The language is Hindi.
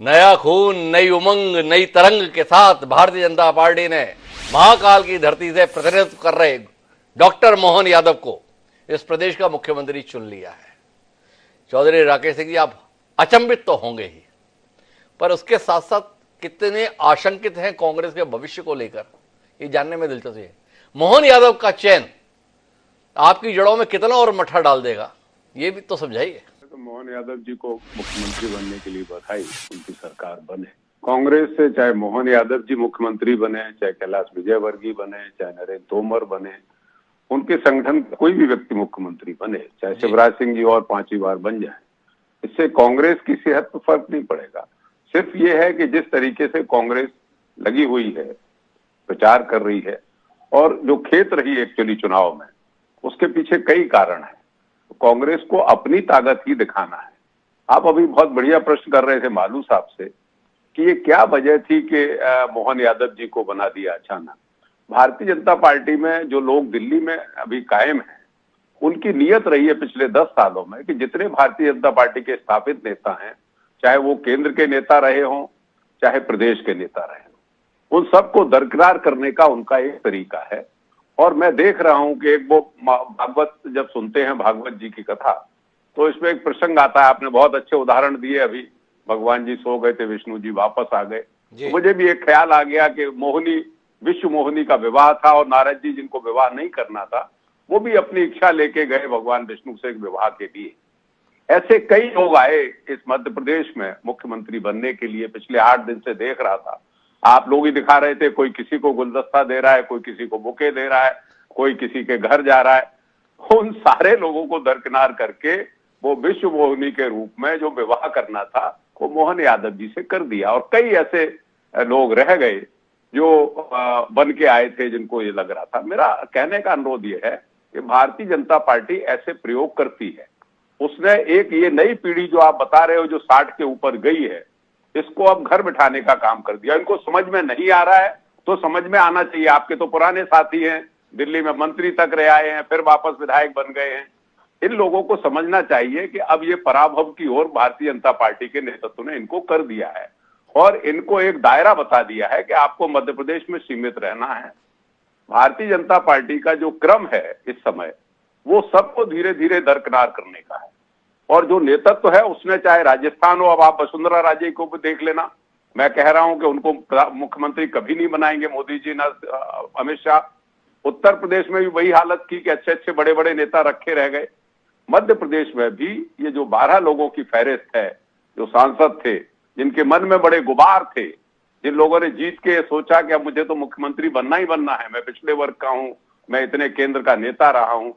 नया खून, नई उमंग, नई तरंग के साथ भारतीय जनता पार्टी ने महाकाल की धरती से प्रतिनिधित्व कर रहे डॉक्टर मोहन यादव को इस प्रदेश का मुख्यमंत्री चुन लिया है। चौधरी राकेश सिंह जी, आप अचंभित तो होंगे ही, पर उसके साथ साथ कितने आशंकित हैं कांग्रेस के भविष्य को लेकर, ये जानने में दिलचस्पी है। मोहन यादव का चयन आपकी जड़ों में कितना और मठा डाल देगा, ये भी तो समझाइए। तो मोहन यादव जी को मुख्यमंत्री बनने के लिए बधाई, उनकी सरकार बने। कांग्रेस से चाहे मोहन यादव जी मुख्यमंत्री बने, चाहे कैलाश विजयवर्गीय बने, चाहे नरेंद्र तोमर बने, उनके संगठन कोई भी व्यक्ति मुख्यमंत्री बने, चाहे शिवराज सिंह जी और 5वीं बार बन जाए, इससे कांग्रेस की सेहत पर फर्क नहीं पड़ेगा। सिर्फ ये है कि जिस तरीके से कांग्रेस लगी हुई है, प्रचार कर रही है और जो खेत रही है एक्चुअली चुनाव में, उसके पीछे कई कारण है। कांग्रेस को अपनी ताकत ही दिखाना है। आप अभी बहुत बढ़िया प्रश्न कर रहे थे मालू साहब से कि ये क्या वजह थी कि मोहन यादव जी को बना दिया अचानक। भारतीय जनता पार्टी में जो लोग दिल्ली में अभी कायम हैं, उनकी नियत रही है पिछले 10 सालों में कि जितने भारतीय जनता पार्टी के स्थापित नेता हैं, चाहे वो केंद्र के नेता रहे हों, चाहे प्रदेश के नेता रहे हों, उन सबको दरकिनार करने का उनका एक तरीका है। और मैं देख रहा हूं कि एक वो भागवत जब सुनते हैं, भागवत जी की कथा, तो इसमें एक प्रसंग आता है। आपने बहुत अच्छे उदाहरण दिए। अभी भगवान जी सो गए थे, विष्णु जी वापस आ गए, तो मुझे भी एक ख्याल आ गया कि मोहिनी, विश्व मोहिनी का विवाह था और नारद जी जिनको विवाह नहीं करना था, वो भी अपनी इच्छा लेके गए भगवान विष्णु से विवाह के लिए। ऐसे कई लोग आए इस मध्य प्रदेश में मुख्यमंत्री बनने के लिए। पिछले 8 दिन से देख रहा था, आप लोग ही दिखा रहे थे, कोई किसी को गुलदस्ता दे रहा है, कोई किसी को बुके दे रहा है, कोई किसी के घर जा रहा है। उन सारे लोगों को दरकिनार करके वो विश्व मोहिनी के रूप में जो विवाह करना था, वो मोहन यादव जी से कर दिया। और कई ऐसे लोग रह गए जो बन के आए थे, जिनको ये लग रहा था। मेरा कहने का अनुरोध ये है कि भारतीय जनता पार्टी ऐसे प्रयोग करती है। उसने एक ये नई पीढ़ी जो आप बता रहे हो, जो 60 के ऊपर गई है, इसको अब घर बिठाने का काम कर दिया। इनको समझ में नहीं आ रहा है तो समझ में आना चाहिए। आपके तो पुराने साथी हैं, दिल्ली में मंत्री तक रह आए हैं, फिर वापस विधायक बन गए हैं। इन लोगों को समझना चाहिए कि अब ये पराभव की ओर भारतीय जनता पार्टी के नेतृत्व ने इनको कर दिया है और इनको एक दायरा बता दिया है कि आपको मध्य प्रदेश में सीमित रहना है। भारतीय जनता पार्टी का जो क्रम है इस समय, वो सबको धीरे धीरे दरकिनार करने का है। और जो नेतृत्व है उसने, चाहे राजस्थान हो, अब आप वसुंधरा राजे को भी देख लेना। मैं कह रहा हूं कि उनको मुख्यमंत्री कभी नहीं बनाएंगे मोदी जी ना अमित शाह। उत्तर प्रदेश में भी वही हालत की कि अच्छे अच्छे बड़े बड़े नेता रखे रह गए। मध्य प्रदेश में भी ये जो 12 लोगों की फहरिस्त है, जो सांसद थे, जिनके मन में बड़े गुबार थे, जिन लोगों ने जीत के सोचा कि अब मुझे तो मुख्यमंत्री बनना ही बनना है, मैं पिछड़े वर्ग का हूं, मैं इतने केंद्र का नेता रहा हूं,